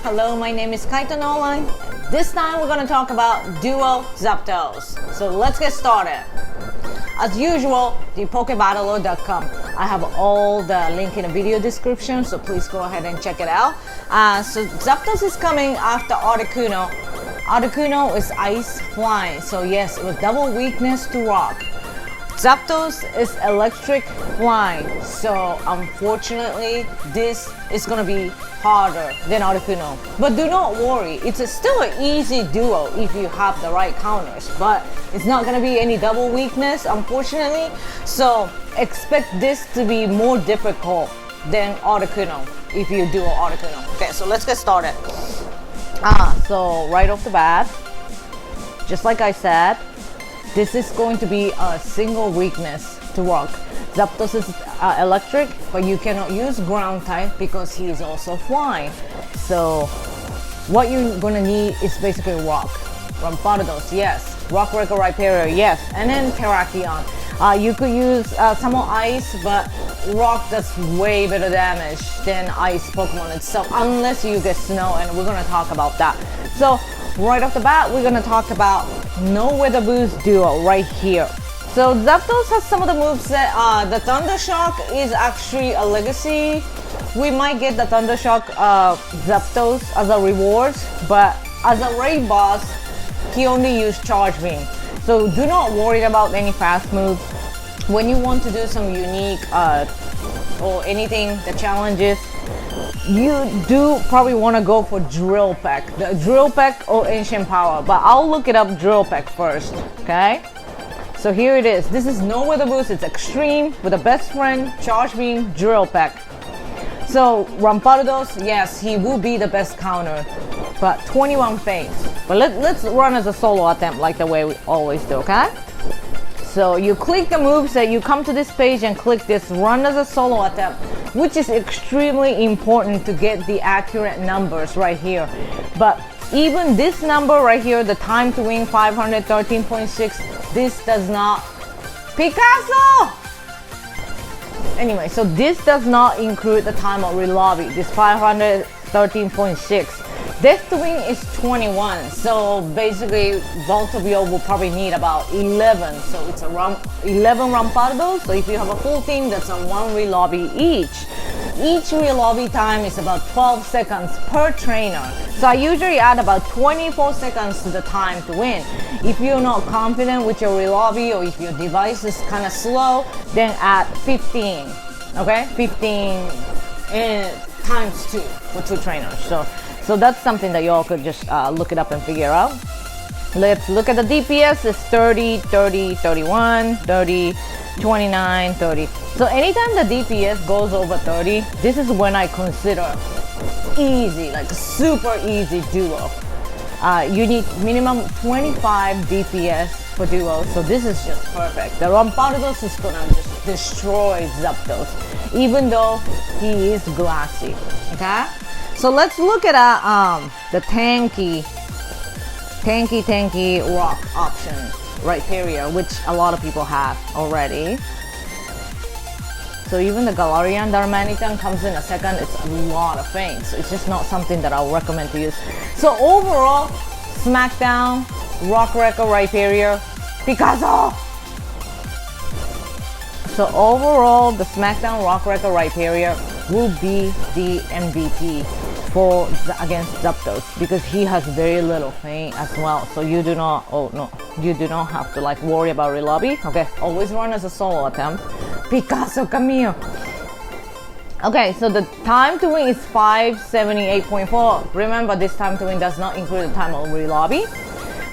Hello, my name is Kaito Nolan. This time we're going to talk about duo Zapdos. So let's get started. As usual, the Pokebattler.com. I have all the link in the video description, so please go ahead and check it out. So Zapdos is coming after Articuno. Articuno is ice flying, so yes, it was double weakness to rock. Zapdos is electric flying, so unfortunately this is gonna be harder than Articuno. But do not worry, it's still an easy duo if you have the right counters, but it's not gonna be any double weakness, unfortunately. So expect this to be more difficult than Articuno if you do Articuno. Okay, so let's get started. So right off the bat, just like I said, this is going to be a single weakness to rock. Zapdos is electric, but you cannot use ground type because he is also flying. So what you're gonna need is basically rock. Rampardos, yes. Rock Wrecker Rhyperior, yes. And then Terrakion. You could use some more ice, but rock does way better damage than ice Pokemon itself, unless you get snow, and we're gonna talk about that. So right off the bat, we're gonna talk about No Weather Boost duo right here. So Zapdos has some of the moves that the Thunder Shock is actually a legacy. We might get the Thunder Shock Zapdos as a reward, but as a raid boss, he only used Charge Beam. So do not worry about any fast moves. When you want to do some unique or anything, the challenges, you do probably want to go for Drill Peck. The Drill Peck or Ancient Power, but I'll look it up Drill Peck first, okay? So here it is. This is No Weather Boost. It's extreme with a best friend, Charge Beam, Drill Peck. So Rampardos, yes, he will be the best counter, but 21 feints. But let's run as a solo attempt like the way we always do, okay? So you click the moveset, you come to this page and click this run as a solo attempt, which is extremely important to get the accurate numbers right here. But even this number right here, the time to win 513.6, this does not, Picasso! Anyway, so this does not include the time of relobby, this 513.6. Death to win is 21, so basically both of you will probably need about 11. So it's a 11 Rampardos. So if you have a full team, that's a 1 relobby each. Each relobby time is about 12 seconds per trainer. So I usually add about 24 seconds to the time to win. If you're not confident with your relobby or if your device is kind of slow, then add 15. Okay, 15 and times 2 for 2 trainers. So that's something that y'all could just look it up and figure out. Let's look at the DPS. It's 30, 30, 31, 30, 29, 30. So anytime the DPS goes over 30, this is when I consider easy, like a super easy duo. You need minimum 25 DPS for duo, so this is just perfect. The Rampardos is gonna just destroy Zapdos, even though he is glassy, okay? So let's look at the tanky rock option right here, which a lot of people have already. So even the Galarian Darmanitan comes in a second. It's a lot of feints. So it's just not something that I'll recommend to use. So overall, SmackDown, Rock Wrecker Rhyperior, Picasso! So overall, the SmackDown Rock Wrecker Rhyperior will be the MVP against Zapdos because he has very little feint as well. So you do not, you do not have to like worry about relobby. Okay, always run as a solo attempt. Picasso, come here. Okay, so the time to win is 578.4. Remember, this time to win does not include the time of relobby.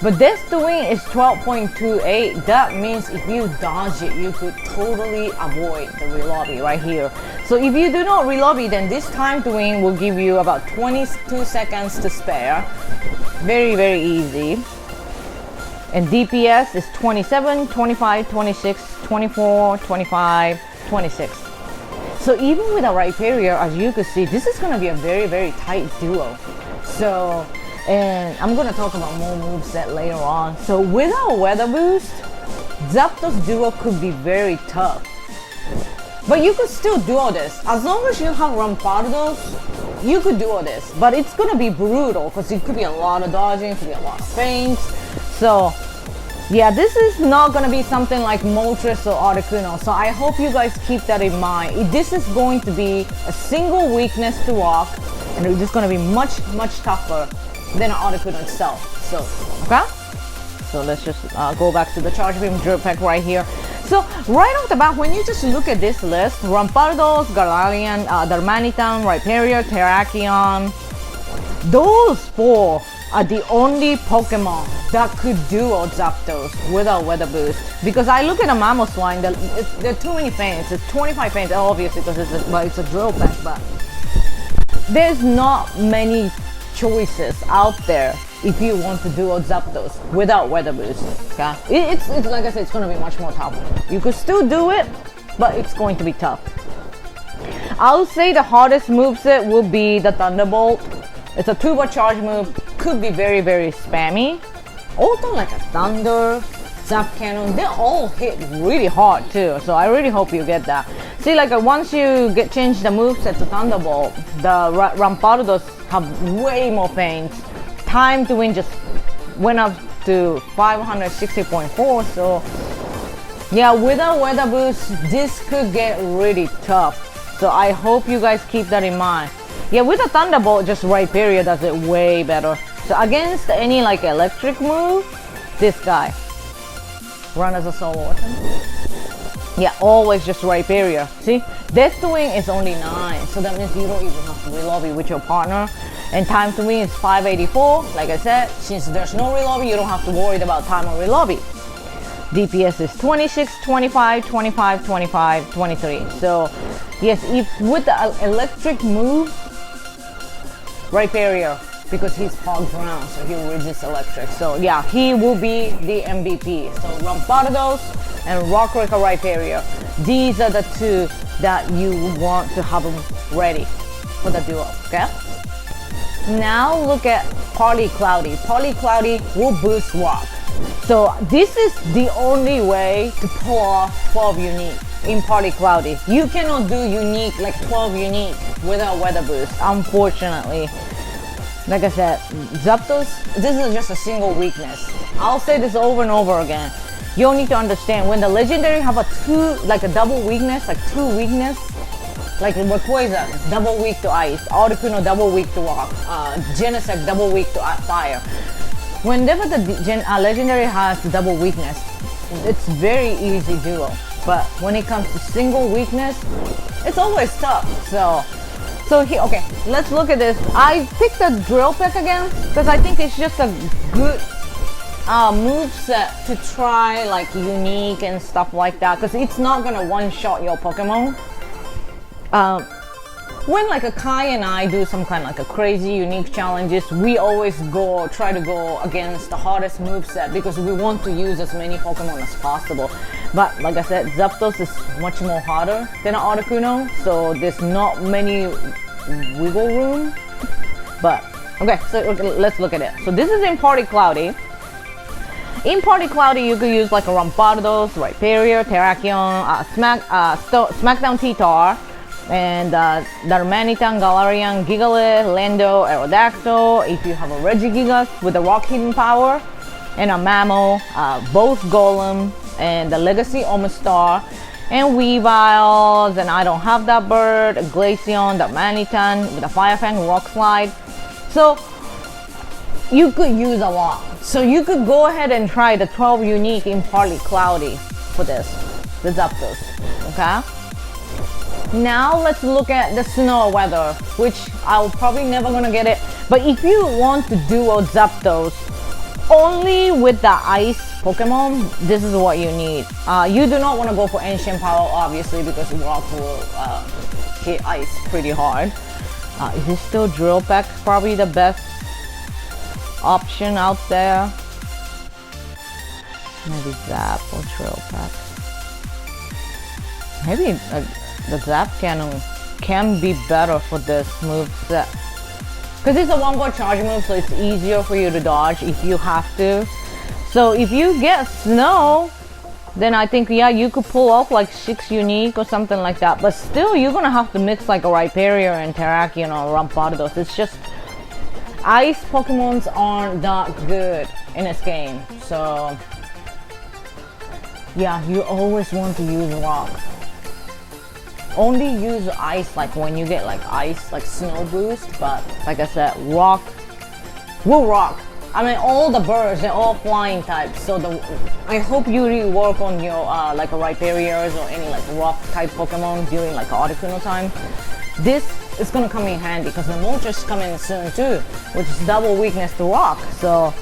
But this to win is 12.28. That means if you dodge it, you could totally avoid the relobby right here. So if you do not relobby, then this time to win will give you about 22 seconds to spare. Very, very easy. And DPS is 27, 25, 26, 24, 25, 26. So even with a Rhyperior, as you can see, this is going to be a very, very tight duo. So, and I'm going to talk about more moveset later on. So without Weather Boost, Zapdos duo could be very tough. But you could still duo this. As long as you have Rampardos, you could do all this, but it's gonna be brutal because it could be a lot of dodging, it could be a lot of feints. So yeah, this is not gonna be something like Moltres or Articuno. So I hope you guys keep that in mind. This is going to be a single weakness to rock, and it's just gonna be much tougher than Articuno itself. So okay, so let's just go back to the Charge Beam Drill Peck right here. So right off the bat, when you just look at this list, Rampardos, Galarian, Darmanitan, Rhyperior, Terrakion, those 4 are the only Pokemon that could duo Zapdos without Weather Boost. Because I look at a Mamoswine, there are too many feints. It's 25 feints, obviously, because it's a drill pack, but there's not many choices out there if you want to duo Zapdos without Weather Boost. Okay? It's like I said, it's going to be much more tough. You could still do it, but it's going to be tough. I'll say the hardest moveset will be the Thunderbolt. It's a 2-bar charge move, could be very spammy. Also like a Thunder, Zap Cannon, they all hit really hard too, so I really hope you get that. See, like once you change the moveset to Thunderbolt, the Rampardos have way more feints. Time to win just went up to 560.4, so yeah, without Weather Boost, this could get really tough. So I hope you guys keep that in mind. Yeah, with a Thunderbolt, just Rhyperior does it way better. So against any like electric move, this guy run as a solo weapon. Yeah, always just Rhyperior. See, Death to Wing is only 9, so that means you don't even have to relobby with your partner. And time to win is 584. Like I said, since there's no relobby, you don't have to worry about time on relobby. DPS is 26, 25, 25, 25, 23. So yes, if with the electric move, Rhyperior, because he's hog ground, so he resist electric. So yeah, he will be the MVP. So Rampardos and Rockrick or Rhyperior, these are the 2 that you want to have them ready for the duo. Okay. Now look at Party Cloudy. Party Cloudy will boost rock. So this is the only way to pull off 12 unique in Party Cloudy. You cannot do unique, like 12 unique, without Weather Boost, unfortunately. Like I said, Zapdos, this is just a single weakness. I'll say this over and over again. You'll need to understand, when the legendary have a double weakness, like 2 weakness, like Rayquaza, double weak to ice, Articuno double weak to rock, Genesect double weak to fire. Whenever the legendary has the double weakness, it's very easy duo. But when it comes to single weakness, it's always tough. So here, okay, let's look at this. I picked the Drill Peck again because I think it's just a good moveset to try, like unique and stuff like that, because it's not gonna one-shot your Pokemon. When like a Kai and I do some kind of like a crazy unique challenges, we always try to go against the hardest moveset because we want to use as many Pokemon as possible. But like I said, Zapdos is much more harder than an Articuno, so there's not many wiggle room. But okay, so let's look at it. So this is in Party Cloudy. In Party Cloudy, you could use like a Rampardos, Rhyperior, Terrakion, Smackdown T-Tar, and Darmanitan, Galarian, Gigalith, Lando, Aerodactyl. If you have a Regigigas with a Rock Hidden Power, and a Mammo, both Golem, and the Legacy Omastar, and Weaviles, and I don't have that bird, a Glaceon, Darmanitan with a Fire Fang, Rock Slide. So you could use a lot. So you could go ahead and try the 12 unique in Party Cloudy for this, the Zapdos, okay? Now let's look at the snow weather, which I'll probably never gonna get it. But if you want to duo Zapdos only with the ice Pokemon, this is what you need. You do not want to go for Ancient Power, obviously, because Rock will hit ice pretty hard. Is this still Drill Peck? Probably the best option out there. Maybe Zap or Drill Peck. Maybe the Zap Cannon can be better for this move set. Because it's a one-bar charge move, so it's easier for you to dodge if you have to. So if you get Snow, then I think, yeah, you could pull off like 6 unique or something like that. But still, you're gonna have to mix like a Rhyperior and Terrakion or Rampardos. It's just ice Pokemons aren't that good in this game. So yeah, you always want to use rock. Only use ice like when you get like ice, like snow boost. But like I said, rock will rock. I mean, all the birds, they're all flying types. So I hope you really work on your like a Rhyperiors or any like rock type Pokemon during like Articuno time. This is gonna come in handy because the Moltres come in soon too, which is double weakness to rock. So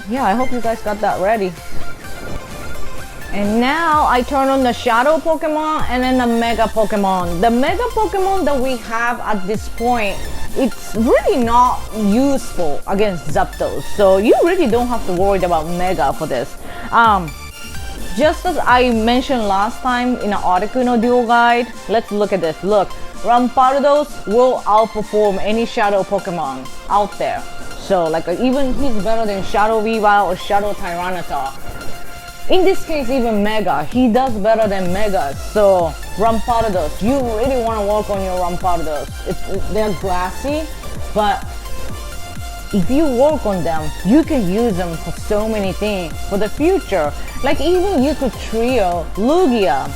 yeah, I hope you guys got that ready. And now I turn on the Shadow Pokemon and then the Mega Pokemon. The Mega Pokemon that we have at this point, it's really not useful against Zapdos. So you really don't have to worry about Mega for this. Just as I mentioned last time in the Articuno Duo Guide, let's look at this. Look, Rampardos will outperform any Shadow Pokemon out there. So like even he's better than Shadow Weavile or Shadow Tyranitar. In this case, even Mega, he does better than Mega. So Rampardos, you really want to work on your Rampardos. They're grassy, but if you work on them, you can use them for so many things for the future. Like even you could trio Lugia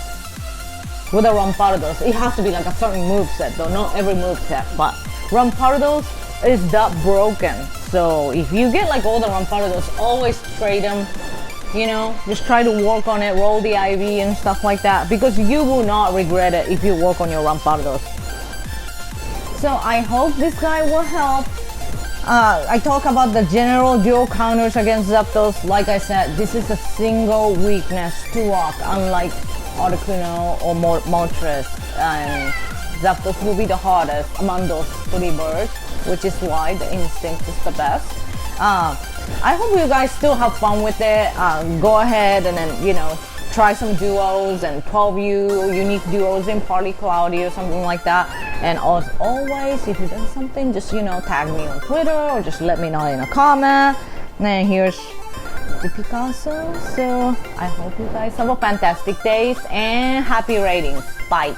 with a Rampardos. It has to be like a certain moveset though, not every moveset, but Rampardos is that broken. So if you get like all the Rampardos, always trade them. You know, just try to work on it, roll the IV and stuff like that, because you will not regret it if you work on your Rampardos. So I hope this guy will help. I talk about the general dual counters against Zapdos. Like I said, this is a single weakness to rock, unlike Articuno or Moltres. And Zapdos will be the hardest among those 3 birds, which is why the Instinct is the best. I hope you guys still have fun with it. Go ahead and then, you know, try some duos and 12U unique duos in Party Cloudy or something like that. And as always, if you've done something, just, you know, tag me on Twitter or just let me know in a comment. And here's the Picasso. So I hope you guys have a fantastic day and happy ratings. Bye.